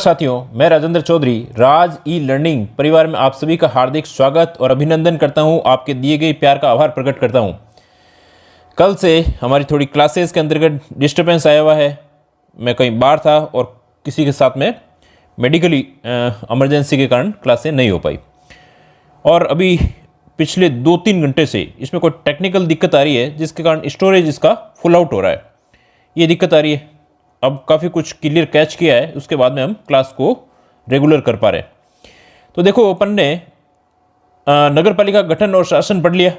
साथियों, मैं राजेंद्र चौधरी राज e learning परिवार में आप सभी का हार्दिक स्वागत और अभिनंदन करता हूं। आपके दिए गए प्यार का आभार प्रकट करता हूं। कल से हमारी थोड़ी क्लासेस के अंतर्गत डिस्टर्बेंस आया हुआ है। मैं कहीं बाहर था और किसी के साथ में मेडिकली इमरजेंसी के कारण क्लासें नहीं हो पाई और अभी पिछले 2-3 घंटे से इसमें कोई टेक्निकल दिक्कत आ रही है जिसके कारण स्टोरेज इसका फुल आउट हो रहा है। ये दिक्कत आ रही है। अब काफ़ी कुछ क्लियर कैच किया है, उसके बाद में हम क्लास को रेगुलर कर पा रहे हैं। तो देखो, अपन ने नगर पालिका गठन और शासन पढ़ लिया,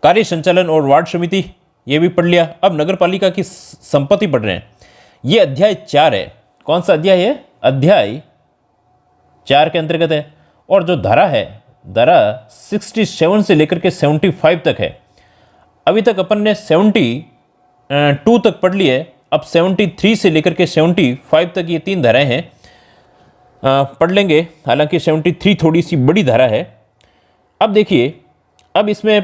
कार्य संचालन और वार्ड समिति ये भी पढ़ लिया। अब नगर पालिका की संपत्ति पढ़ रहे हैं। ये अध्याय 4 है। कौन सा अध्याय है? अध्याय 4 के अंतर्गत है। और जो धारा है, धारा 67 से लेकर के 75 तक है। अभी तक अपन ने 72 तक पढ़ ली है। अब 73 से लेकर के 75 तक ये 3 धाराएं हैं, पढ़ लेंगे। हालांकि 73 थोड़ी सी बड़ी धारा है। अब देखिए, अब इसमें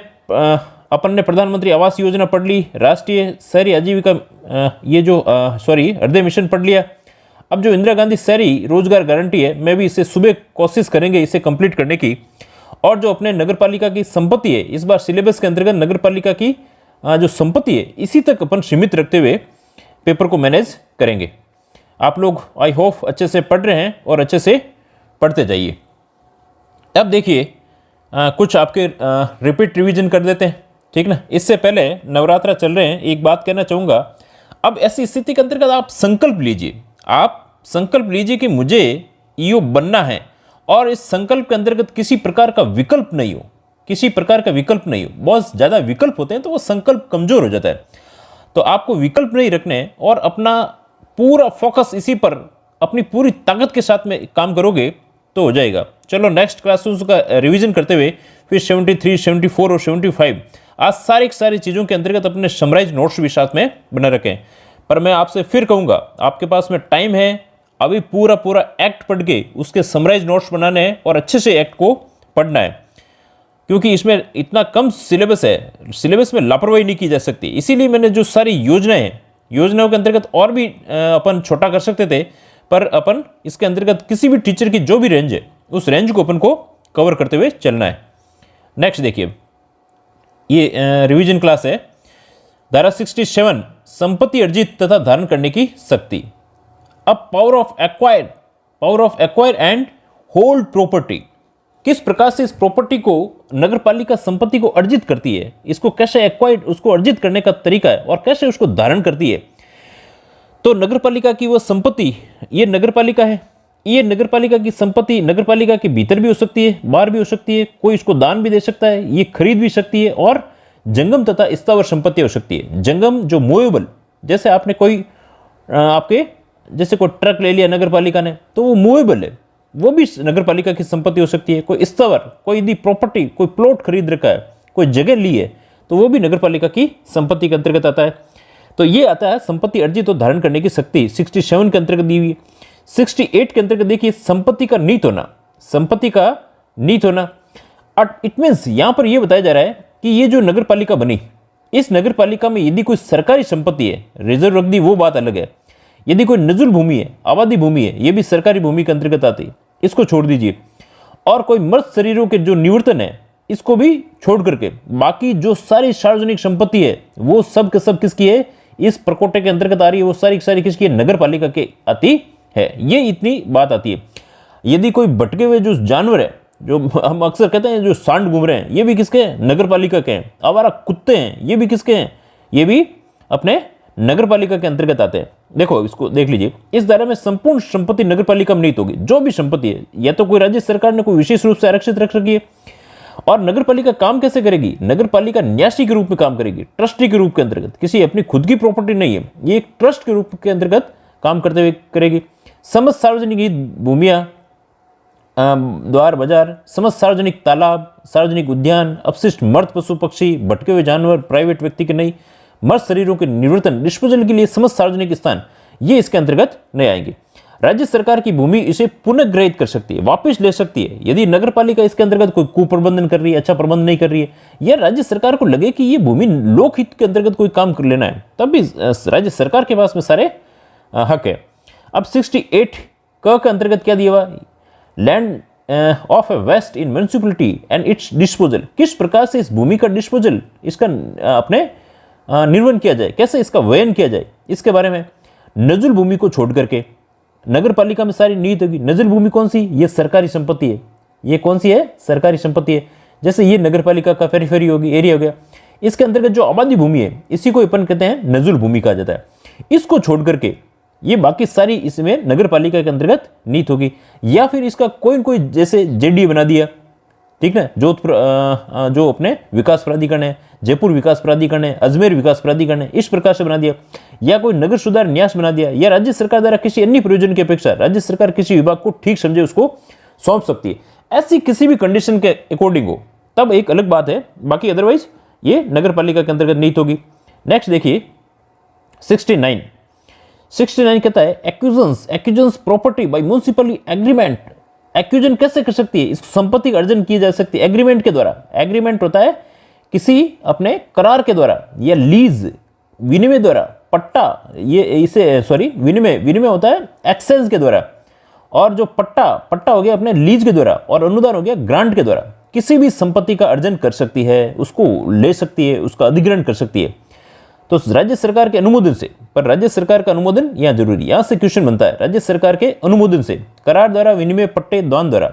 अपन ने प्रधानमंत्री आवास योजना पढ़ ली, राष्ट्रीय शहरी आजीविका हृदय मिशन पढ़ लिया। अब जो इंदिरा गांधी शहरी रोजगार गारंटी है, मैं भी इसे सुबह कोशिश करेंगे इसे कंप्लीट करने की। और जो अपने नगर पालिका की संपत्ति है, इस बार सिलेबस के अंतर्गत नगर पालिका की जो संपत्ति है इसी तक अपन सीमित रखते हुए पेपर को मैनेज करेंगे। आप लोग आई होप अच्छे से पढ़ रहे हैं और अच्छे से पढ़ते जाइए। अब देखिए, कुछ आपके रिपीट रिवीजन कर देते हैं, ठीक ना। इससे पहले नवरात्रा चल रहे हैं, एक बात कहना चाहूँगा। अब ऐसी स्थिति के अंतर्गत आप संकल्प लीजिए कि मुझे ईओ बनना है और इस संकल्प के अंतर्गत किसी प्रकार का विकल्प नहीं हो। बहुत ज़्यादा विकल्प होते हैं तो वो संकल्प कमज़ोर हो जाता है। तो आपको विकल्प नहीं रखने और अपना पूरा फोकस इसी पर अपनी पूरी ताकत के साथ में काम करोगे तो हो जाएगा। चलो नेक्स्ट क्लासेस का रिवीजन करते हुए फिर 73, 74 और 75 आज सारी चीज़ों के अंतर्गत अपने समराइज नोट्स भी साथ में बना रखें। पर मैं आपसे फिर कहूँगा, आपके पास में टाइम है, अभी पूरा एक्ट पढ़ के उसके समराइज नोट्स बनाने हैं और अच्छे से एक्ट को पढ़ना है, क्योंकि इसमें इतना कम सिलेबस है। सिलेबस में लापरवाही नहीं की जा सकती। इसीलिए मैंने जो सारी योजनाओं के अंतर्गत और भी अपन छोटा कर सकते थे, पर अपन इसके अंतर्गत किसी भी टीचर की जो भी रेंज है उस रेंज को अपन को कवर करते हुए चलना है। नेक्स्ट देखिए, ये रिवीजन क्लास है। धारा 67 संपत्ति अर्जित तथा धारण करने की शक्ति। अब power of acquire and hold property, किस प्रकार से इस प्रॉपर्टी को नगर पालिका संपत्ति को अर्जित करती है, इसको कैसे उसको अर्जित करने का तरीका है और कैसे उसको धारण करती है। तो नगर पालिका की वो संपत्ति, ये नगर पालिका है। ये नगर पालिका की संपत्ति नगर पालिका के भीतर भी हो सकती है, बाहर भी हो सकती है। कोई इसको दान भी दे सकता है, ये खरीद भी सकती है। और जंगम तथा स्थावर संपत्ति हो सकती है। जंगम जो मूवेबल, जैसे आपने कोई आपके जैसे कोई ट्रक ले लिया नगर पालिका ने, तो वो मूवेबल है, वो भी नगर पालिका की संपत्ति हो सकती है। कोई स्थावर, कोई यदि प्रॉपर्टी, कोई प्लॉट खरीद रखा है, कोई जगह ली है, तो वो भी नगर पालिका की संपत्ति के अंतर्गत आता है। तो ये आता है संपत्ति अर्जित और धारण करने की शक्ति। 67 के अंतर्गत दी हुई। 68 के अंतर्गत देखिए, संपत्ति का नीत होना। इट मीन्स यहां पर यह बताया जा रहा है कि ये जो नगर पालिका बनी, इस नगर पालिका में यदि कोई सरकारी संपत्ति है, रिजर्व रख दी वो बात अलग है। यदि कोई नजुल भूमि है, आबादी भूमि है, ये भी सरकारी भूमि के अंतर्गत आती है, इसको छोड़ दीजिए। और कोई मृत शरीरों के जो निवर्तन है, इसको भी छोड़ करके बाकी जो सारी सार्वजनिक संपत्ति है वो सब के सब किसकी है, इस प्रकोटे के अंतर्गत आ रही है। वो सारी किसकी है, नगर पालिका के आती है। ये इतनी बात आती है। यदि कोई भटके हुए जो जानवर है, जो हम अक्सर कहते हैं जो सांड घूम रहे हैं, ये भी किसके हैं, नगर पालिका के हैं। आवारा कुत्ते हैं, ये भी किसके हैं, ये भी अपने नगर पालिका के अंतर्गत आते हैं। देखो, इसको देख लीजिए। इस दायरे में संपूर्ण संपत्ति नगर पालिका में निहित होगी। जो भी संपत्ति है, या तो कोई राज्य सरकार ने कोई विशेष रूप से आरक्षित रख रखी है। और नगर पालिका काम कैसे करेगी, नगर पालिका न्यासी के रूप में काम करेगी, ट्रस्टी के रूप के अंतर्गत। किसी अपनी खुद की प्रॉपर्टी नहीं है, ये एक ट्रस्ट के रूप के अंतर्गत काम करते हुए करेगी। समस्त सार्वजनिक भूमियां, द्वार बाजार, समस्त सार्वजनिक तालाब, सार्वजनिक उद्यान, अपशिष्ट मर्द पशु पक्षी, भटके हुए जानवर, प्राइवेट व्यक्ति के नहीं, मर्द शरीरों के निवर्तन, डिस्पोजल के लिए समस्त सार्वजनिक स्थान, ये इसके अंतर्गत नहीं आएंगे। राज्य सरकार की भूमि इसे पुनर्ग्रहित कर सकती है, वापस ले सकती है। यदि नगर पालिका इसके अंतर्गत कोई कुप्रबंधन कर रही है, अच्छा प्रबंध नहीं कर रही है, या राज्य सरकार को लगे कि ये भूमि लोकहित के अंतर्गत कोई काम कर लेना है, तब भी राज्य सरकार के पास में सारे हक है। अब 68 क के अंतर्गत क्या दिया हुआ, land of a waste in municipality and its disposal, किस प्रकार से इस भूमि का डिस्पोजल, इसका अपने निर्वहन किया जाए, कैसे इसका वयन किया जाए, इसके बारे में। नजुल भूमि को छोड़ करके नगर पालिका में सारी नीति होगी। नजुल भूमि कौन सी, ये सरकारी संपत्ति है। ये कौन सी है, सरकारी संपत्ति है। जैसे ये नगर पालिका का पेरिफेरी होगी, एरिया हो गया। इसके अंतर्गत जो आबादी भूमि है इसी को अपन कहते हैं नजुल भूमि कहा जाता है। इसको छोड़ करके ये बाकी सारी इसमें नगर पालिका के अंतर्गत नीति होगी। या फिर इसका कोई न कोई जैसे जेडी बना दिया, ठीक ना, जोधपुर जो अपने विकास प्राधिकरण है, जयपुर विकास प्राधिकरण है, अजमेर विकास प्राधिकरण है, इस प्रकार से बना दिया। या कोई नगर सुधार न्यास बना दिया, या राज्य सरकार द्वारा किसी अन्य प्रयोजन की अपेक्षा राज्य सरकार किसी विभाग को ठीक समझे उसको सौंप सकती है। ऐसी किसी भी कंडीशन के अकॉर्डिंग हो तब एक अलग बात है, बाकी अदरवाइज ये नगर पालिका के अंतर्गत नीति होगी। नेक्स्ट देखिए 69 कहता है एक्यूजन्स प्रॉपर्टी बाय म्युनिसिपल एग्रीमेंट। एक्यूजन कैसे कर सकती है, इस संपत्ति का अर्जन की जा सकती है एग्रीमेंट के द्वारा। एग्रीमेंट होता है किसी अपने करार के द्वारा या लीज विनिमय द्वारा, पट्टा, ये इसे सॉरी विनिमय होता है एक्सेस के द्वारा, और जो पट्टा हो गया अपने लीज के द्वारा, और अनुदान हो गया ग्रांट के द्वारा। किसी भी संपत्ति का अर्जन कर सकती है, उसको ले सकती है, उसका अधिग्रहण कर सकती है, तो राज्य सरकार के अनुमोदन से। पर राज्य सरकार का अनुमोदन यहां जरूरी, यहां से क्वेश्चन बनता है। राज्य सरकार के अनुमोदन से, करार द्वारा, विनिमय, पट्टे, दान द्वारा,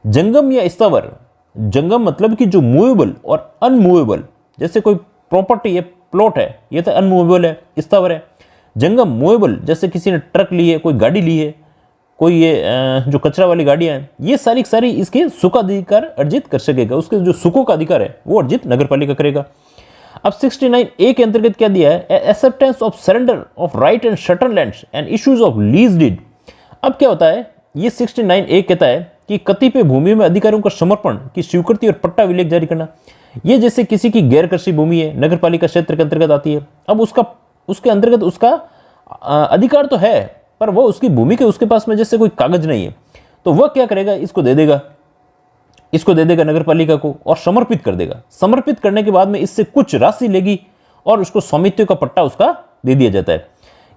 जंगम या स्थावर। जंगम मतलब कि जो मूवेबल और अनमूवेबल, जैसे कोई प्रॉपर्टी है, प्लॉट है, ये तो अनमूवेबल है, स्थावर है। जंगम मूवेबल, जैसे किसी ने ट्रक ली है, कोई गाड़ी ली है, कोई ये जो कचरा वाली गाड़ियां हैं, ये सारी इसके सुखाधिकार अर्जित कर सकेगा। उसके जो सुखों का अधिकार है वो अर्जित नगर पालिका करेगा। अब 69A के अंतर्गत क्या दिया है, acceptance of surrender of right and शटन lands and issues of lease deed. अब क्या होता है, ये 69A कहता है कि कतिपय भूमि में अधिकारियों का समर्पण की स्वीकृति और पट्टा विलेख जारी करना। ये जैसे किसी की गैर कृषि भूमि है, नगर पालिका क्षेत्र के अंतर्गत आती है। अब उसके अंतर्गत उसका अधिकार तो है, पर वो उसकी भूमि के उसके पास में जैसे कोई कागज नहीं है, तो वह क्या करेगा, इसको दे देगा नगर पालिका को और समर्पित कर देगा। समर्पित करने के बाद में इससे कुछ राशि लेगी और उसको स्वामित्व का पट्टा उसका दे दिया जाता है।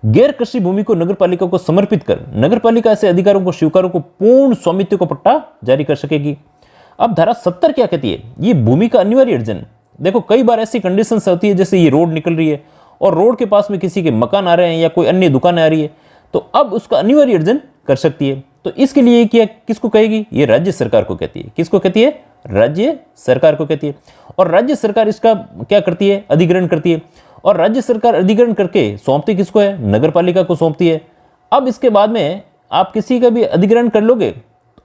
गैर कृषि भूमि को नगर पालिका को समर्पित कर नगर पालिका ऐसे अधिकारों को स्वीकारों को पूर्ण स्वामित्व का पट्टा जारी कर सकेगी। अब धारा 70 क्या कहती है, ये भूमि का अनिवार्य अर्जन। देखो कई बार ऐसी कंडीशन होती है, जैसे ये रोड निकल रही है और रोड के पास में किसी के मकान आ रहे हैं या कोई अन्य दुकानें आ रही है, तो अब उसका अनिवार्य अर्जन कर सकती है। तो इसके लिए क्या किसको कहेगी, ये राज्य सरकार को कहती है। किसको कहती है, राज्य सरकार को कहती है। और राज्य सरकार इसका क्या करती है, अधिग्रहण करती है। और राज्य सरकार अधिग्रहण करके सौंपती किसको है, नगर पालिका को सौंपती है। अब इसके बाद में आप किसी का भी अधिग्रहण कर लोगे,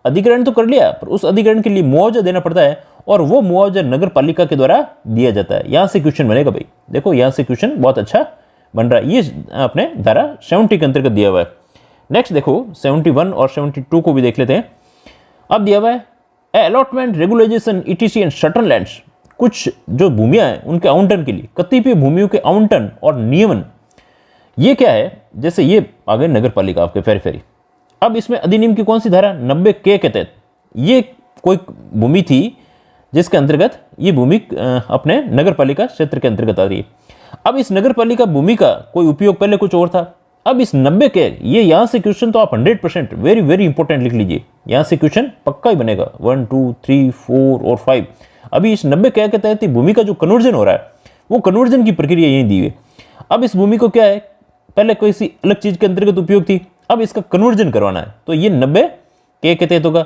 अधिग्रहण तो कर लिया, पर उस अधिग्रहण के लिए मुआवजा देना पड़ता है, और वो मुआवजा नगर पालिका के द्वारा दिया जाता है। यहां से क्वेश्चन बनेगा भाई, देखो यहां से क्वेश्चन बहुत अच्छा बन रहा है। ये अपने धारा 70 के अंतर्गत दिया हुआ है। नेक्स्ट देखो 71 और 72 को भी देख लेते हैं। अब दिया हुआ है अलॉटमेंट रेगुलेशन ईटीसी एंड शटन लैंड्स। कुछ जो भूमियां हैं उनके आवंटन के लिए कतिपय भूमियों के आवंटन और नियमन। ये क्या है, जैसे ये आ गए नगर पालिका आपके फेरी। अब इसमें अधिनियम की कौन सी धारा, 90K के तहत ये कोई भूमि थी जिसके अंतर्गत ये भूमि अपने नगर पालिका क्षेत्र के अंतर्गत आ रही है। अब इस नगर पालिका भूमि का कोई उपयोग पहले कुछ और था। अब इस 90K, ये यहां से क्वेश्चन तो आप 100% वेरी इंपॉर्टेंट लिख लीजिए, यहां से क्वेश्चन पक्का ही बनेगा 1, 2, 3, 4 और 5। अभी इस 90K के तहत भूमि का जो कन्वर्जन हो रहा है वो कन्वर्जन की प्रक्रिया यही दी हुई। अब इस भूमि को क्या है, पहले कोई सी अलग चीज के अंतर्गत उपयोग थी, अब इसका कन्वर्जन करवाना है, तो ये 90K के तहत होगा।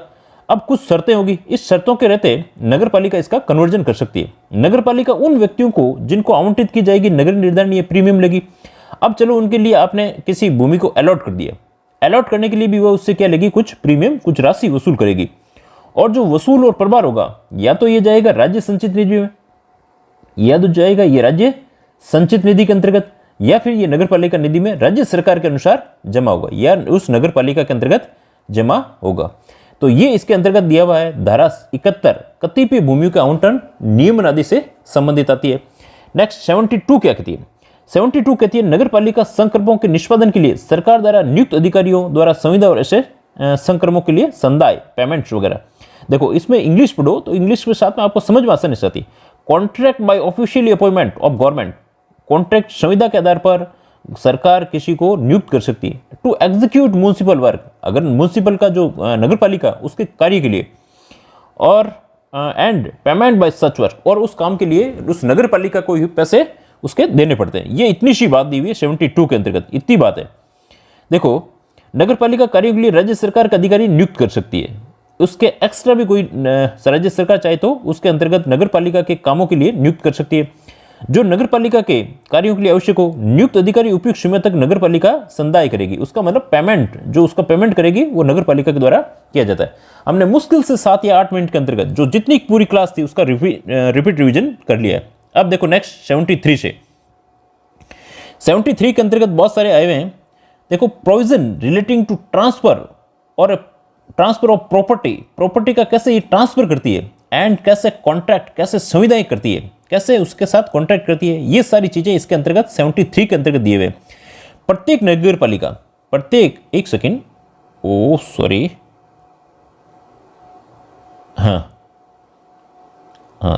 अब कुछ शर्तें होगी, इस शर्तों के रहते नगर पालिका इसका कन्वर्जन कर सकती है। नगर पालिका उन व्यक्तियों को जिनको आवंटित की जाएगी नगर निर्धारण ये प्रीमियम लगी। अब चलो उनके लिए आपने किसी भूमि को अलॉट कर दिया, अलॉट करने के लिए भी वह उससे क्या लेगी, कुछ प्रीमियम, कुछ राशि वसूल करेगी। और जो वसूल और प्रभार होगा या तो ये जाएगा राज्य संचित निधि में, या तो जाएगा ये राज्य संचित निधि के अंतर्गत, या फिर ये नगर पालिका निधि में राज्य सरकार के अनुसार जमा होगा, या उस नगर पालिका के अंतर्गत जमा होगा। तो ये इसके अंतर्गत दिया हुआ है। धारा 71 कतिपय भूमियों के आवंटन नियमन आदि से संबंधित आती है। नेक्स्ट 72 क्या कहती है, 72 कहती है नगर पालिका संक्रमणों के निष्पादन के लिए सरकार द्वारा नियुक्त अधिकारियों द्वारा संविदा और ऐसे संक्रमणों के लिए संदाय पेमेंट्स वगैरह। देखो इसमें इंग्लिश पढ़ो तो इंग्लिश के साथ में आपको समझ में आसानी से आती है। Contract by officially appointment of government, contract संविदा के आधार पर सरकार किसी को नियुक्त कर सकती है। टू एग्जीक्यूट म्युनिसिपल वर्क, अगर म्यूनसिपल का जो नगर पालिका उसके कार्य के लिए, और and payment by such work, और उस काम के लिए उस नगर पालिका को ही पैसे उसके देने पड़ते हैं। ये इतनी सी बात दी हुई है 72 के अंतर्गत, इतनी बात है। देखो, नगर पालिका कार्यों के लिए राज्य सरकार का अधिकारी नियुक्त कर सकती है, उसके एक्स्ट्रा भी कोई राज्य सरकार चाहे तो उसके अंतर्गत नगर पालिका के कामों के लिए नियुक्त कर सकती है। जो नगर पालिका के कार्यों के लिए आवश्यक हो, नियुक्त अधिकारी उपयुक्त समय तक नगर पालिका संदाय करेगी। उसका मतलब पेमेंट, जो उसका पेमेंट करेगी वो नगर पालिका के द्वारा किया जाता है। हमने मुश्किल से 7 या 8 मिनट के अंतर्गत जो जितनी पूरी क्लास थी उसका रिपीट रिविजन कर लिया है। अब देखो नेक्स्ट 73 से 73 के अंतर्गत बहुत सारे आए हुए हैं। देखो, प्रोविजन रिलेटिंग टू ट्रांसफर और ट्रांसफर ऑफ प्रॉपर्टी का कैसे ये ट्रांसफर करती है, एंड कैसे कॉन्ट्रैक्ट, कैसे संविदाएं करती है, कैसे उसके साथ कॉन्ट्रैक्ट करती है, ये सारी चीजें इसके अंतर्गत 73 के अंतर्गत दिए हुए। प्रत्येक नगर पालिका, प्रत्येक, एक सेकेंड, ओ सॉरी, हाँ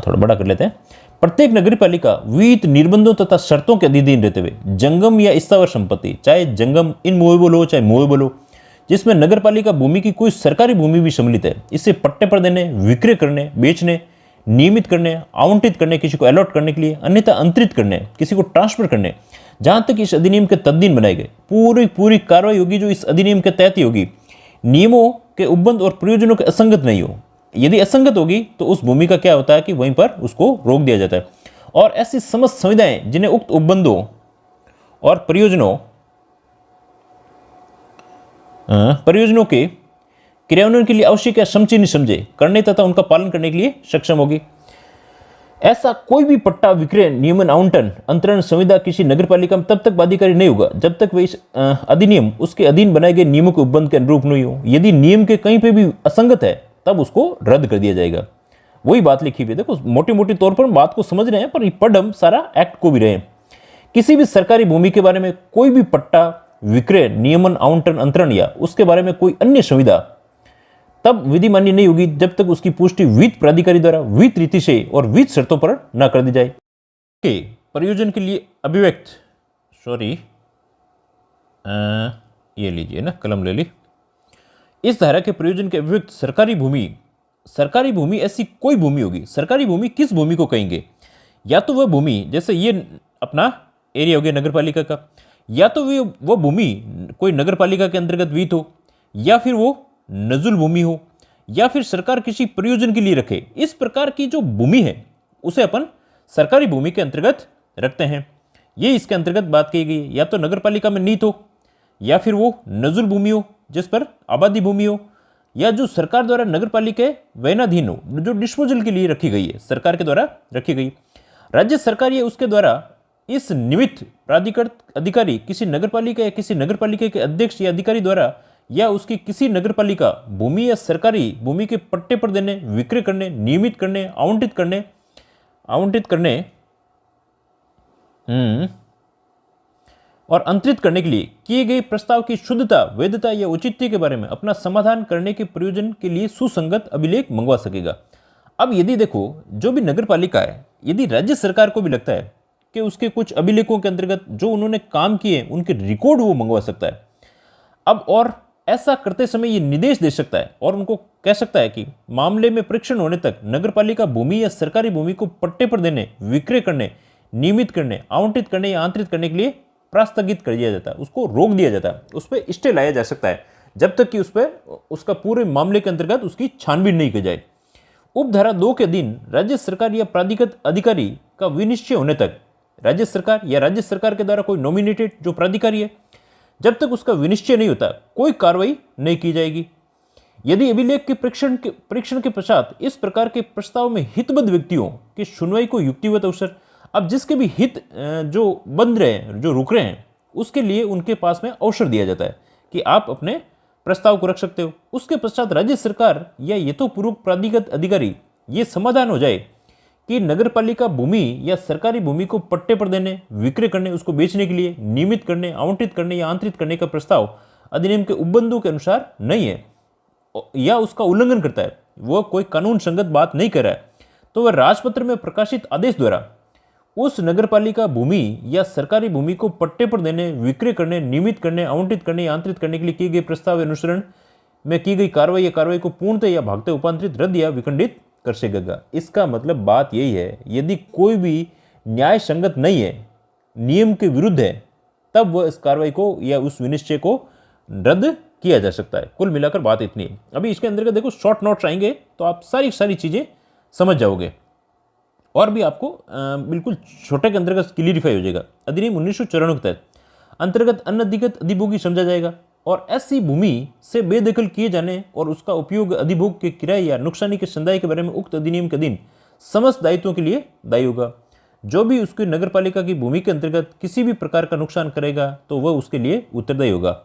थोड़ा बड़ा कर लेते हैं। प्रत्येक नगर पालिका विहित निर्बंधों तथा शर्तों के अधीन रहते हुए जंगम या स्थावर संपत्ति, चाहे जंगम इनमूवेबल हो चाहे मूवेबल हो, जिसमें नगर पालिका भूमि की कोई सरकारी भूमि भी सम्मिलित है, इसे पट्टे पर देने, विक्रय करने, बेचने, नियमित करने, आवंटित करने, किसी को अलॉट करने के लिए, अन्यथा अंतरित करने, किसी को ट्रांसफर करने, जहां तक इस अधिनियम के तद्दीन बनाए गए पूरी कार्रवाई होगी जो इस अधिनियम के तहत ही होगी, नियमों के उपबंध और प्रयोजनों के असंगत नहीं हो। यदि असंगत होगी तो उस भूमि का क्या होता है कि वहीं पर उसको रोक दिया जाता है। और ऐसी समस्त संविधाएं जिन्हें उक्त उपबंधों और परियोजनों के क्रियान्वयन के लिए आवश्यक या समझे समझे करने तथा उनका पालन करने के लिए सक्षम होगी। ऐसा कोई भी पट्टा, विक्रय, नियमन, आवंटन, अंतरण, संविदा किसी नगरपालिका में तब तक बाध्यकारी नहीं होगा जब तक वह इस अधिनियम उसके अधीन बनाए गए नियमों के उपबंध के अनुरूप नहीं हो। यदि नियम के कहीं पे भी असंगत है तब उसको रद्द कर दिया जाएगा। वही बात लिखी हुई है। देखो, मोटे मोटे तौर पर बात को समझ रहे हैं, पर पढ़ हम सारा एक्ट को भी रहे हैं। किसी भी सरकारी भूमि के बारे में कोई भी पट्टा, विक्रय, नियमन, आवंटन, अंतरण या उसके बारे में कोई अन्य संविदा तब विधि मान्य नहीं होगी जब तक उसकी पुष्टि वित्त प्राधिकारी द्वारा वित्त रीति से और वित्त शर्तों पर न कर दी जाए। प्रयोजन के लिए अभिव्यक्त, सॉरी ये लीजिए ना, कलम ले ली। इस धारा के प्रयोजन के अभिव्यक्त सरकारी भूमि ऐसी कोई भूमि होगी। सरकारी भूमि किस भूमि को कहेंगे? या तो वह भूमि, जैसे ये अपना एरिया हो गया नगरपालिका का, या तो वो भूमि कोई नगरपालिका के अंतर्गत विहित हो, या फिर वो नजुल भूमि हो, या फिर सरकार किसी प्रयोजन के लिए रखे। इस प्रकार की जो भूमि है उसे अपन सरकारी भूमि के अंतर्गत रखते हैं। ये इसके अंतर्गत बात की गई। या तो नगरपालिका में निहित हो, या फिर वो नजुल भूमि हो जिस पर आबादी भूमि हो, या जो सरकार द्वारा नगरपालिका वैनाधीन हो, जो डिस्पोजल के लिए रखी गई है, सरकार के द्वारा रखी गई। राज्य सरकार या उसके द्वारा इस निमित्त प्राधिकृत अधिकारी किसी नगरपालिका या किसी नगरपालिका के अध्यक्ष या अधिकारी द्वारा या उसकी किसी नगरपालिका भूमि या सरकारी भूमि के पट्टे पर देने, विक्रय करने, नियमित करने, आवंटित करने और अंतरित करने के लिए किए गए प्रस्ताव की शुद्धता, वैधता या औचित्य के बारे में अपना समाधान करने के प्रयोजन के लिए सुसंगत अभिलेख मंगवा सकेगा। अब यदि देखो, जो भी नगरपालिका है, यदि राज्य सरकार को भी लगता है कि उसके कुछ अभिलेखों के अंतर्गत जो उन्होंने काम किए उनके रिकॉर्ड वो मंगवा सकता है। अब और ऐसा करते समय ये निर्देश दे सकता है और उनको कह सकता है कि मामले में परीक्षण होने तक नगरपालिका भूमि या सरकारी भूमि को पट्टे पर देने, विक्रय करने, नियमित करने, आवंटित करने या आंतरित करने के लिए प्रास्थगित कर दिया जाता है, उसको रोक दिया जाता है, उस पर स्टे लाया जा सकता है जब तक कि उस पर उसका पूरे मामले के अंतर्गत उसकी छानबीन नहीं की जाए। उपधारा 2 के अधीन राज्य सरकार या प्राधिकृत अधिकारी का विनिश्चय होने तक राज्य सरकार या राज्य सरकार के द्वारा कोई नॉमिनेटेड जो प्राधिकारी है, जब तक उसका विनिश्चय नहीं होता कोई कार्रवाई नहीं की जाएगी। यदि अभिलेख के परीक्षण के पश्चात इस प्रकार के प्रस्ताव में हितबद्ध व्यक्तियों की सुनवाई को युक्तिवत अवसर, अब जिसके भी हित जो बंद रहे हैं, जो रुक रहे हैं, उसके लिए उनके पास में अवसर दिया जाता है कि आप अपने प्रस्ताव को रख सकते हो। उसके पश्चात राज्य सरकार या यथोपूर्व प्राधिकृत अधिकारी ये समाधान हो जाए कि नगरपालिका भूमि या सरकारी भूमि को पट्टे पर देने, विक्रय करने, उसको बेचने के लिए, नियमित करने, आवंटित करने या आंतरित करने का प्रस्ताव अधिनियम के उपबंधों के अनुसार नहीं है या उसका उल्लंघन करता है, वह कोई कानून संगत बात नहीं कर रहा है, तो वह राजपत्र में प्रकाशित आदेश द्वारा उस नगरपालिका भूमि या सरकारी भूमि को पट्टे पर देने, विक्रय करने, नियमित करने, आवंटित करने या आंतरित करने के लिए किए गए प्रस्ताव अनुसरण में की गई कार्रवाई या कार्रवाई को पूर्णतः या भागते उपांतरित, रद्द या विखंडित कर सकेगा। इसका मतलब बात यही है, यदि कोई भी न्याय संगत नहीं है, नियम के विरुद्ध है, तब वह इस कार्रवाई को या उस विनिश्चय को रद्द किया जा सकता है। कुल मिलाकर बात इतनी है। अभी इसके अंतर्गत देखो शॉर्ट नोट्स आएंगे तो आप सारी चीजें समझ जाओगे और भी आपको बिल्कुल छोटे के अंतर्गत क्लियरिफाई हो जाएगा। अधिनियम 1994 के तहत अंतर्गत अनधिकृत अधिभोगी समझा जाएगा और ऐसी भूमि से बेदखल किए जाने और उसका उपयोग अधिभोग के किराए या नुकसानी के संदाय के बारे में उक्त अधिनियम के अधीन समस्त दायित्वों के लिए दायी होगा। जो भी उसकी नगरपालिका की भूमि के अंतर्गत किसी भी प्रकार का नुकसान करेगा तो वह उसके लिए उत्तरदायी होगा।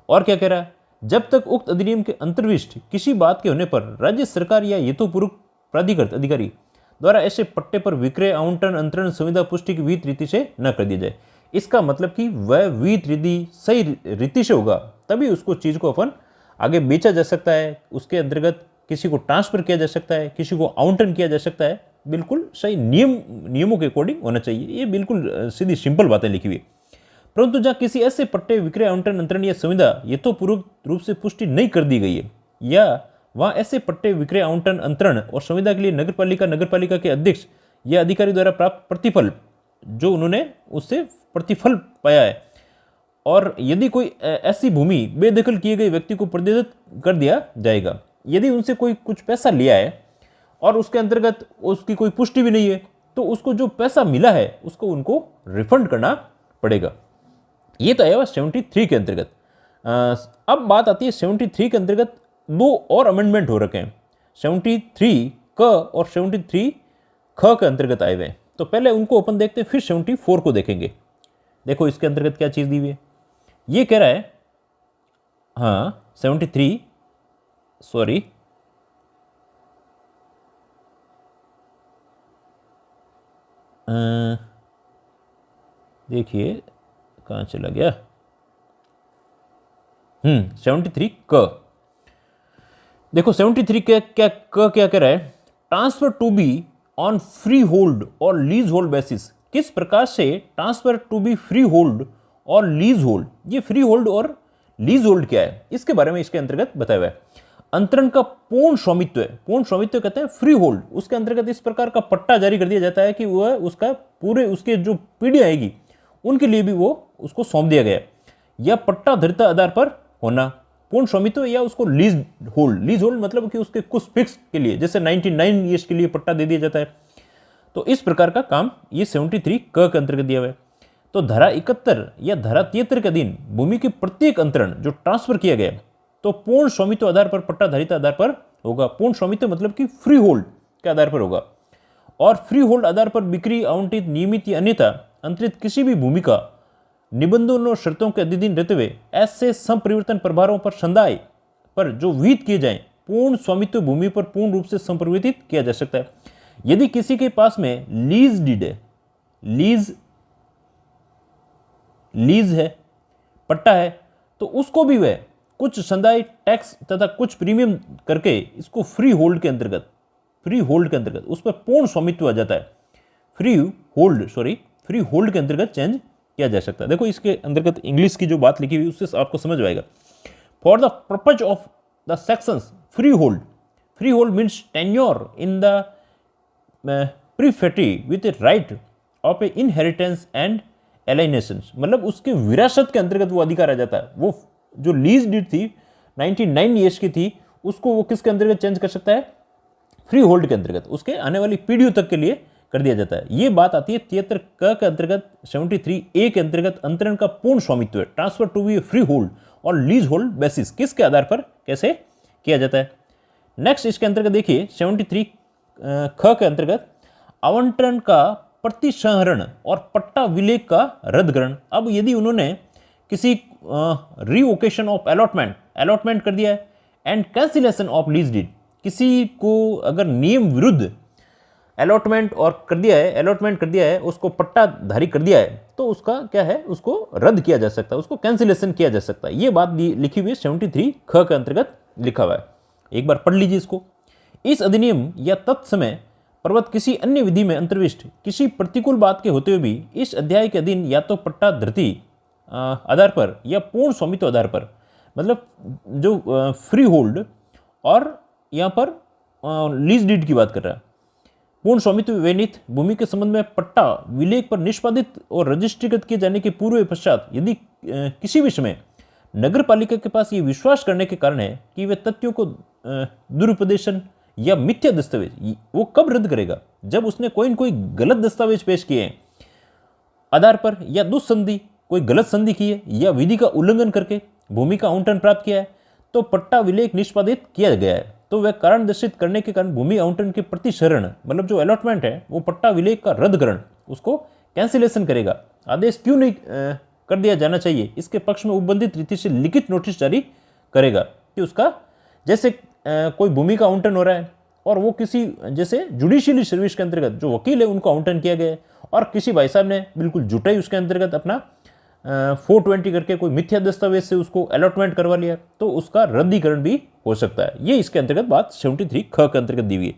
और क्या कह रहा है, जब तक उक्त अधिनियम के अंतर्विष्ट किसी बात के होने पर राज्य सरकार या हेतुपूर्वक प्राधिकृत अधिकारी द्वारा ऐसे पट्टे पर विक्रय, आवंटन, अंतरण, संविदा पुष्टि की विहित रीति से न कर दिया जाए। इसका मतलब कि वह विहित रीति सही रीति से होगा तभी उसको चीज को अपन आगे बेचा जा सकता है, उसके अंतर्गत किसी को ट्रांसफर किया जा सकता है, किसी को आवंटन किया जा सकता है। बिल्कुल सही नियमों के अकॉर्डिंग होना चाहिए। ये बिल्कुल सीधी सिंपल बातें लिखी हुई। परंतु जहाँ किसी ऐसे पट्टे, विक्रय, आवंटन, अंतरण या संविदा हेतुपूर्वक रूप से पुष्टि नहीं कर दी गई है या वहाँ ऐसे पट्टे, विक्रय, आवंटन, अंतरण और संविदा के लिए नगरपालिका के अध्यक्ष या अधिकारी द्वारा प्राप्त प्रतिफल, जो उन्होंने उससे प्रतिफल पाया है, और यदि कोई ऐसी भूमि बेदखल किए गए व्यक्ति को प्रदत्त कर दिया जाएगा। यदि उनसे कोई कुछ पैसा लिया है और उसके अंतर्गत उसकी कोई पुष्टि भी नहीं है तो उसको जो पैसा मिला है उसको उनको रिफंड करना पड़ेगा। ये तो आया 73 के अंतर्गत। अब बात आती है 73 के अंतर्गत दो और अमेंडमेंट हो रखे हैं, 73 क और 73 ख के अंतर्गत आए हुए हैं। तो पहले उनको अपन देखते हैं, फिर 74 को देखेंगे। देखो इसके अंतर्गत क्या चीज दी हुई है। ये कह रहा है, हाँ 73 सॉरी देखिए कहाँ चला गया, 73 क। देखो 73 क्या कह रहा है, transfer to be on freehold और लीज होल्ड बेसिस। किस प्रकार से transfer to be freehold और लीज होल्ड, ये फ्री होल्ड और लीज होल्ड क्या है इसके बारे में इसके अंतर्गत बताया हुआ है। अंतरण का पूर्ण स्वामित्व है, पूर्ण स्वामित्व कहते हैं फ्री होल्ड। उसके अंतर्गत इस प्रकार का पट्टा जारी कर दिया जाता है कि वह उसका पूरे उसके जो पीढ़ी आएगी उनके लिए भी वो उसको सौंप दिया गया। या पट्टा धरिता आधार पर होना, पूर्ण स्वामित्व, या उसको लीज होल्ड। लीज होल्ड मतलब कि उसके कुछ फिक्स के लिए, जैसे 99 ईयर्स के लिए पट्टा दे दिया जाता है। तो इस प्रकार का काम ये 73 क के अंतर्गत दिया हुआ है। तो धारा 71 या धारा 73 के अधीन भूमि के प्रत्येक अंतरण जो ट्रांसफर किया गया तो पूर्ण स्वामित्व आधार पर, पट्टा धारिता आधार पर होगा। पूर्ण स्वामित्व मतलब कि फ्री होल्ड के आधार पर होगा। और फ्री होल्ड आधार पर बिक्री, आवंटित, नियमित या अन्यथा अंतरित किसी भी भूमि का निबंधों और शर्तों के अधीन रहते हुए ऐसे संपरिवर्तन प्रभारों पर संदाय पर जो विहित किए जाएं, पूर्ण स्वामित्व भूमि पर पूर्ण रूप से संपरिवर्तित किया जा सकता है। यदि किसी के पास में लीज डीड है, लीज है, पट्टा है, तो उसको भी वह कुछ संदाय, टैक्स तथा कुछ प्रीमियम करके इसको फ्री होल्ड के अंतर्गत उस पर पूर्ण स्वामित्व आ जाता है। फ्री होल्ड के अंतर्गत चेंज किया जा सकता है। देखो इसके अंतर्गत इंग्लिश की जो बात लिखी हुई उससे आपको समझ आएगा। For the purpose of the sections freehold means tenure in the प्रीफेटी with a right of a inheritance and alienation. मतलब उसके विरासत के अंतर्गत वो अधिकार आ जाता है। वो जो लीज डीड थी 99 ईयर्स की थी, उसको वो किसके अंतर्गत चेंज कर सकता है, फ्री होल्ड के अंतर्गत, उसके आने वाली पीढ़ियों तक के लिए कर दिया जाता है। ये बात आती है 73 क के अंतर्गत। 73 ए के अंतर्गत अंतरण का पूर्ण स्वामित्व है, transfer to be freehold और लीज होल्ड बेसिस, किसके आधार पर कैसे किया जाता है। नेक्स्ट इसके अंतर्गत देखिए 73 ख के अंतर्गत आवंटन का प्रतिसंहरण और पट्टा विलेख का रद्दकरण। अब यदि उन्होंने किसी रिवोकेशन ऑफ अलॉटमेंट कर दिया है and cancellation of lease deed, किसी को अगर नियम विरुद्ध अलॉटमेंट कर दिया है, उसको पट्टाधारी कर दिया है, तो उसका क्या है, उसको रद्द किया जा सकता है, उसको कैंसिलेशन किया जा सकता है। ये बात लिखी हुई है 73 ख के अंतर्गत लिखा हुआ है। एक बार पढ़ लीजिए इसको। इस अधिनियम या तत्समय पर्वत किसी अन्य विधि में अंतर्विष्ट किसी प्रतिकूल बात के होते हुए भी इस अध्याय के अधीन या तो पट्टा धरती आधार पर या पूर्ण स्वामित्व आधार पर, मतलब जो फ्री होल्ड और यहाँ पर लीज डीड की बात कर रहा है, पूर्ण स्वामित्व विनित भूमि के संबंध में पट्टा विलेख पर निष्पादित और रजिस्ट्रीकृत किए जाने के पूर्व पश्चात यदि किसी भी समय नगर पालिका के पास ये विश्वास करने के कारण है कि वे तथ्यों को दुरुपदेशन या मिथ्या दस्तावेज वो कब रद्द करेगा, जब उसने कोई न कोई गलत दस्तावेज पेश किए हैं आधार पर या दुस्संधि कोई गलत संधि की है या विधि का उल्लंघन करके भूमि का आवंटन प्राप्त किया है तो पट्टा विलेख निष्पादित किया गया है, तो वह कारण दर्शित करने के कारण भूमि आवंटन के प्रतिशरण मतलब जो अलॉटमेंट है वो पट्टा विलेख का रद्दकरण उसको कैंसिलेशन करेगा। आदेश क्यों नहीं कर दिया जाना चाहिए, इसके पक्ष में उपबंधित रीति से लिखित नोटिस जारी करेगा कि उसका जैसे कोई भूमि का आवंटन हो रहा है और वो किसी जैसे जुडिशियली सर्विस के अंतर्गत जो वकील है उनको आवंटन किया गया है और किसी भाई साहब ने बिल्कुल जुटाई उसके अंतर्गत अपना 420 करके कोई मिथ्या दस्तावेज से उसको अलॉटमेंट करवा लिया तो उसका रद्दीकरण भी हो सकता है। ये इसके अंतर्गत बात 73 ख के अंतर्गत दी हुई है।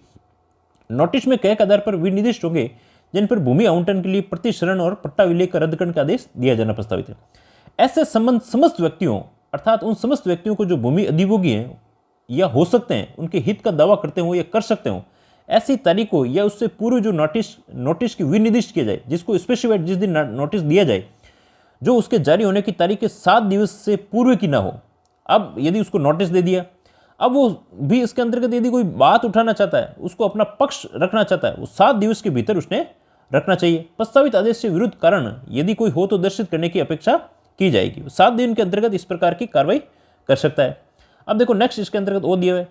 नोटिस में कह के आधार पर विनिर्दिष्ट होंगे जिन पर भूमि आवंटन के लिए प्रतिशरण और पट्टा विलेख का रद्दकरण का आदेश दिया जाना प्रस्तावित है। ऐसे संबंध समस्त व्यक्तियों अर्थात उन समस्त व्यक्तियों को जो भूमि अधिभोगी हैं या हो सकते हैं उनके हित का दावा करते हो या कर सकते हो ऐसी तारीख को या उससे पूर्व जो नोटिस की विनिर्दिष्ट किया जाए जिसको स्पेसिफाइड जिस दिन नोटिस दिया जाए जो उसके जारी होने की तारीख के 7 दिवस से पूर्व की ना हो। अब यदि उसको नोटिस दे दिया अब वो भी इसके अंतर्गत यदि कोई बात उठाना चाहता है उसको अपना पक्ष रखना चाहता है वो 7 दिवस के भीतर उसने रखना चाहिए। प्रस्तावित आदेश से विरुद्ध कारण यदि कोई हो तो दर्शित करने की अपेक्षा की जाएगी। 7 दिन के अंतर्गत इस प्रकार की कार्रवाई कर सकता है। अब देखो नेक्स्ट इसके अंतर्गत वो दिया हुआ है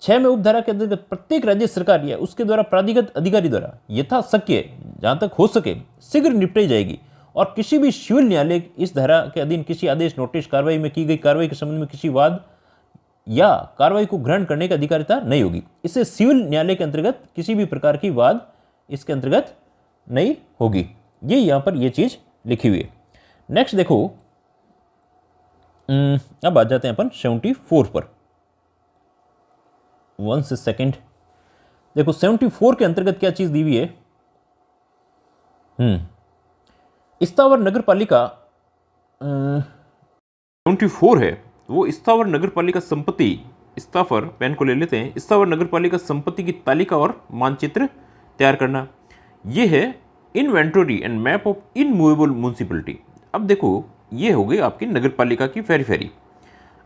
6 में उपधारा के अंतर्गत प्रत्येक राज्य सरकार या उसके द्वारा प्राधिकृत अधिकारी द्वारा यथाशक्य जहां तक हो सके शीघ्र निपटाई जाएगी और किसी भी सिविल न्यायालय इस धारा के अधीन किसी आदेश नोटिस कार्रवाई में की गई कार्रवाई के संबंध में किसी वाद या कार्रवाई को ग्रहण करने की अधिकारिता नहीं होगी। इससे सिविल न्यायालय के अंतर्गत किसी भी प्रकार की वाद इसके अंतर्गत नहीं होगी। ये यहां पर ये चीज लिखी हुई है। नेक्स्ट देखो अब आ जाते हैं अपन 74 पर 1 से सेकंड। देखो 74 के अंतर्गत क्या चीज दी हुई है। स्थावर नगर पालिका 74 है वो स्थावर नगर पालिका संपत्ति स्थावर पेन को ले लेते हैं। स्थावर नगर पालिका संपत्ति की तालिका और मानचित्र तैयार करना ये है inventory and map of immovable municipality. अब देखो ये हो गई आपकी नगर पालिका की पेरिफेरी।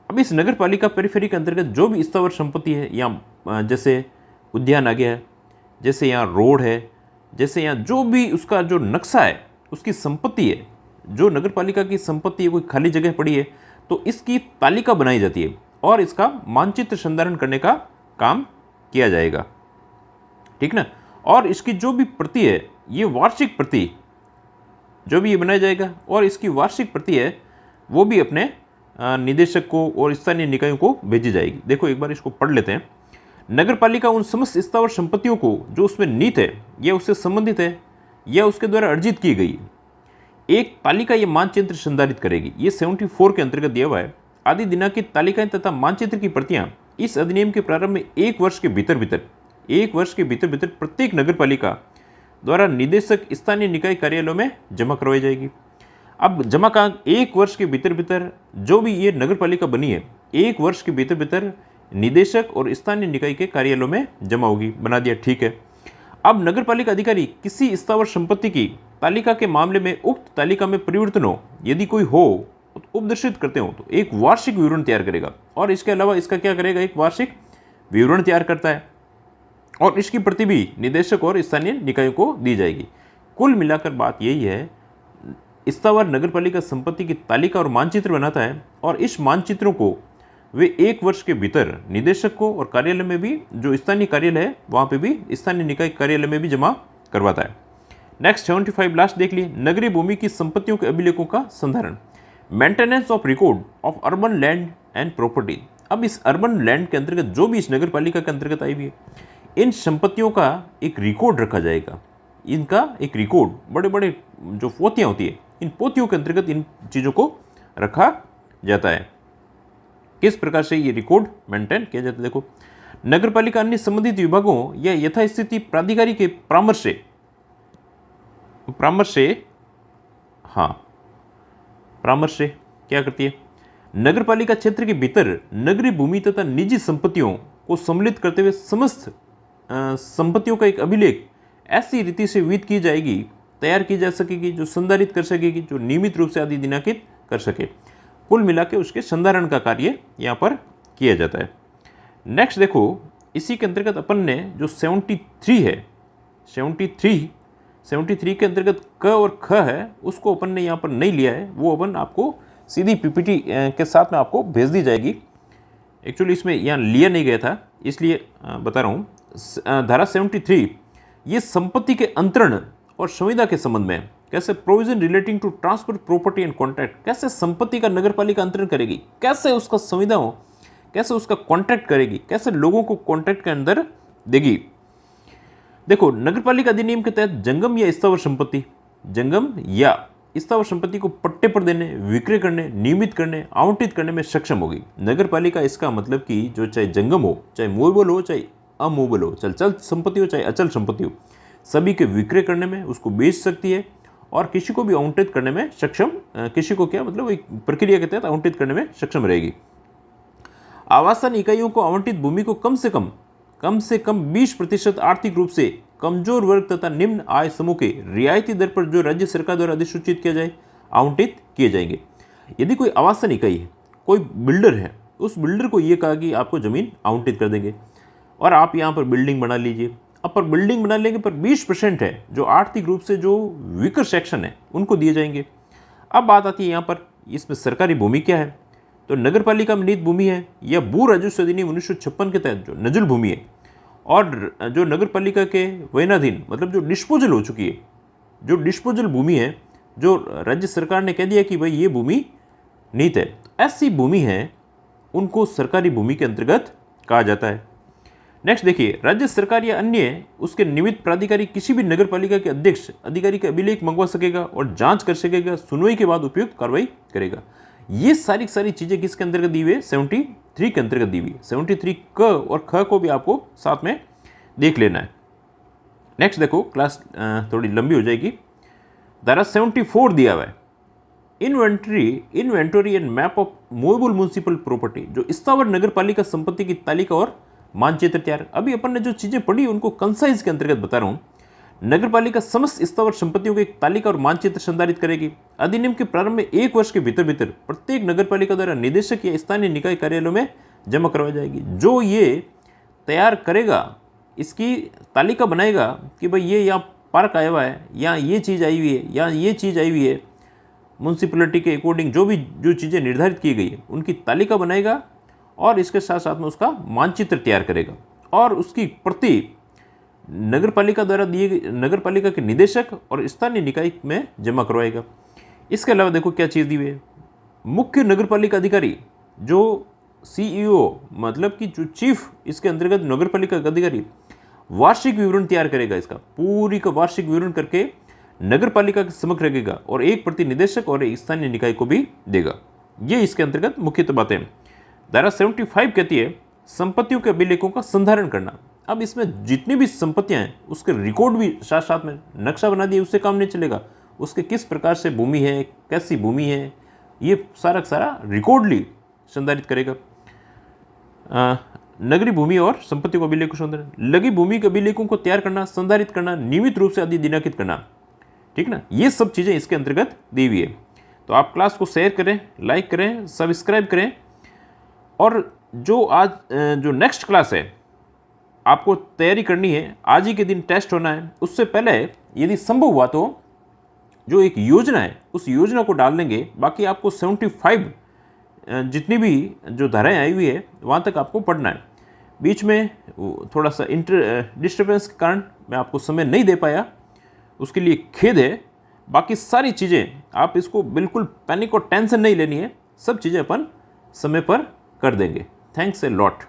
अब इस नगर पालिका पेरिफेरी के अंतर्गत जो भी स्थावर संपत्ति है या जैसे उद्यान आ गया है जैसे यहाँ रोड है जैसे यहाँ जो भी उसका जो नक्शा है उसकी संपत्ति है जो नगर पालिका की संपत्ति है कोई खाली जगह पड़ी है तो इसकी तालिका बनाई जाती है और इसका मानचित्र संधारण करने का काम किया जाएगा। ठीक ना। और इसकी जो भी प्रति है ये वार्षिक प्रति जो भी ये बनाया जाएगा और इसकी वार्षिक प्रति है वो भी अपने निदेशक को और स्थानीय निकायों को भेजी जाएगी। देखो एक बार इसको पढ़ लेते हैं। नगर पालिका उन समस्त स्थावर संपत्तियों को जो उसमें नीत है या उससे संबंधित है या उसके द्वारा अर्जित की गई एक तालिका या मानचित्र संधारित करेगी। ये 74 के अंतर्गत दिया हुआ है। आदि दिनांक की तालिकाएं तथा मानचित्र की प्रतियां इस अधिनियम के प्रारंभ में 1 वर्ष के भीतर प्रत्येक नगर पालिका द्वारा निदेशक स्थानीय निकाय कार्यालयों में जमा करवाई जाएगी। अब जमा का 1 वर्ष के भीतर जो भी ये नगर पालिका बनी है 1 वर्ष के भीतर निदेशक और स्थानीय निकाय के कार्यालयों में जमा होगी। बना दिया, ठीक है। अब नगर पालिका अधिकारी किसी स्थावर संपत्ति की तालिका के मामले में उक्त तालिका में परिवर्तन हो यदि कोई हो उपदर्शित करते हो तो एक वार्षिक विवरण तैयार करेगा और इसके अलावा इसका क्या करेगा एक वार्षिक विवरण तैयार करता है और इसकी प्रति भी निदेशक और स्थानीय निकायों को दी जाएगी। कुल मिलाकर बात यही है स्थावर नगर पालिका संपत्ति की तालिका और मानचित्र बनाता है और इस मानचित्रों को वे 1 वर्ष के भीतर निदेशक को और कार्यालय में भी जो स्थानीय कार्यालय है वहाँ पे भी स्थानीय निकाय कार्यालय में भी जमा करवाता है। नेक्स्ट 75 लास्ट देख लिए। नगरीय भूमि की संपत्तियों के अभिलेखों का संधारण maintenance of record of urban land and property. अब इस अर्बन लैंड के अंतर्गत जो भी इस नगर पालिका के अंतर्गत आई हुई है इन संपत्तियों का एक रिकॉर्ड रखा जाएगा। इनका एक रिकॉर्ड बड़े बड़े जो पोतियाँ होती है इन पोतियों के अंतर्गत इन चीज़ों को रखा जाता है। किस प्रकार से ये रिकॉर्ड मेंटेन किया जाता है देखो। नगरपालिका अन्य संबंधित विभागों या यथास्थिति प्राधिकारी के परामर्श से क्या करती है? नगरपालिका क्षेत्र के भीतर नगरीय भूमि तथा निजी संपत्तियों को सम्मिलित करते हुए समस्त संपत्तियों का एक अभिलेख ऐसी रीति से विहित की जाएगी, तैयार की जा सकेगी, जो संधारित कर सकेगी, जो नियमित रूप से आदि दिनांकित कर सके। कुल मिला के उसके संधारण का कार्य यहाँ पर किया जाता है। नेक्स्ट देखो, इसी के अंतर्गत अपन ने जो 73 है, 73 के अंतर्गत क और ख है, उसको अपन ने यहाँ पर नहीं लिया है, वो अपन आपको सीधी पीपीटी के साथ में आपको भेज दी जाएगी। एक्चुअली इसमें यहाँ लिया नहीं गया था, इसलिए बता रहा हूँ। धारा 73 ये संपत्ति के अंतरण और संविदा के संबंध में, कैसे provision relating to transfer property and contract, कैसे संपत्ति का नगरपालिका अंतरण करेगी, कैसे उसका संविदा हो, कैसे उसका कॉन्ट्रैक्ट करेगी, कैसे लोगों को कॉन्ट्रैक्ट के अंदर देगी। देखो, नगरपालिका अधिनियम के तहत जंगम या स्थावर संपत्ति को पट्टे पर देने, विक्रय करने, नियमित करने, आवंटित करने में सक्षम होगी नगरपालिका। इसका मतलब कि जो चाहे जंगम हो, चाहे मूवेबल हो, चाहे अमूवेबल हो, चाहे चल संपत्ति हो, चाहे अचल संपत्ति हो, सभी के विक्रय करने में उसको बेच सकती है और किसी को भी आवंटित करने में सक्षम, किसी को क्या मतलब एक प्रक्रिया के तहत आवंटित करने में सक्षम रहेगी। आवासन इकाइयों को आवंटित भूमि को कम से कम 20% आर्थिक रूप से कमजोर वर्ग तथा निम्न आय समूह के रियायती दर पर जो राज्य सरकार द्वारा अधिसूचित किया जाए आवंटित किए जाएंगे। यदि कोई आवासन इकाई है, कोई बिल्डर है, उस बिल्डर को ये कहा कि आपको ज़मीन आवंटित कर देंगे और आप यहाँ पर बिल्डिंग बना लीजिए। अब पर बिल्डिंग बना लेंगे पर 20% है जो आर्थिक रूप से जो वीकर सेक्शन है उनको दिए जाएंगे। अब बात आती है यहाँ पर, इसमें सरकारी भूमि क्या है? तो नगरपालिका में निहित भूमि है या भू राजस्व अधिनियम 1956 के तहत जो नजल भूमि है और जो नगरपालिका के वयनाधीन मतलब जो डिस्पोजल हो चुकी है, जो डिस्पोजल भूमि है, जो राज्य सरकार ने कह दिया कि भाई ये भूमि निहित है, ऐसी भूमि है उनको सरकारी भूमि के अंतर्गत कहा जाता है। नेक्स्ट देखिए, राज्य सरकार या अन्य उसके निमित्त प्राधिकारी किसी भी नगरपालिका के अध्यक्ष अधिकारी का अभिलेख मंगवा सकेगा और जांच कर सकेगा, सुनवाई के बाद उपयुक्त कार्रवाई करेगा। ये सारी चीजें किसके अंतर्गत दी हुई है? 73 के अंतर्गत दी हुई है। 73 क और ख को भी आपको साथ में देख लेना है। नेक्स्ट देखो, क्लास थोड़ी लंबी हो जाएगी। धारा 74 दिया हुआ है, inventory and map of movable municipal property, जो स्थावर नगरपालिका संपत्ति की तालिका और मानचित्र तैयार। अभी अपन ने जो चीजें पढ़ी उनको कंसाइज के अंतर्गत बता रहा हूं। नगरपालिका समस्त स्थावर संपत्तियों की एक तालिका और मानचित्र संधारित करेगी। अधिनियम के प्रारंभ में 1 वर्ष के भीतर प्रत्येक नगरपालिका द्वारा निदेशक या स्थानीय निकाय कार्यालयों में जमा करवाई जाएगी। जो ये तैयार करेगा, इसकी तालिका बनाएगा कि भाई ये यहाँ पार्क आया हुआ है, या ये चीज़ आई हुई है, या ये चीज़ आई हुई है, म्यूनसिपलिटी के अकॉर्डिंग जो चीज़ें निर्धारित की गई है उनकी तालिका बनाएगा और इसके साथ साथ में उसका मानचित्र तैयार करेगा और उसकी प्रति नगरपालिका द्वारा दिए गए नगरपालिका के निदेशक और स्थानीय निकाय में जमा करवाएगा। इसके अलावा देखो क्या चीज़ दी हुई है, मुख्य नगरपालिका अधिकारी जो सीईओ मतलब कि जो चीफ इसके अंतर्गत नगरपालिका का अधिकारी वार्षिक विवरण तैयार करेगा। इसका पूरी का वार्षिक विवरण करके नगरपालिका के समक्ष रखेगा और एक प्रति निदेशक और एक स्थानीय निकाय को भी देगा। ये इसके अंतर्गत मुख्यतः बातें। धारा 75 कहती है संपत्तियों के अभिलेखों का संधारण करना। अब इसमें जितनी भी संपत्तियां हैं उसके रिकॉर्ड भी साथ साथ में, नक्शा बना दिया उससे काम नहीं चलेगा, उसके किस प्रकार से भूमि है, कैसी भूमि है, ये सारा रिकॉर्डली संधारित करेगा। नगरीय भूमि और संपत्ति को अभिलेखों संधारण, लगी भूमि के अभिलेखों को तैयार करना, संधारित करना, नियमित रूप से आदि दिनांकित करना, ठीक ना, ये सब चीज़ें इसके अंतर्गत दी हुई है। तो आप क्लास को शेयर करें, लाइक करें, सब्सक्राइब करें और जो नेक्स्ट क्लास है आपको तैयारी करनी है, आज ही के दिन टेस्ट होना है, उससे पहले यदि संभव हुआ तो जो एक योजना है उस योजना को डाल देंगे। बाकी आपको 75 जितनी भी जो धाराएं आई हुई है वहाँ तक आपको पढ़ना है। बीच में थोड़ा सा डिस्टर्बेंस के कारण मैं आपको समय नहीं दे पाया, उसके लिए खेद है। बाकी सारी चीज़ें आप इसको बिल्कुल पैनिक और टेंशन नहीं लेनी है, सब चीज़ें अपन समय पर कर देंगे। Thanks a lot.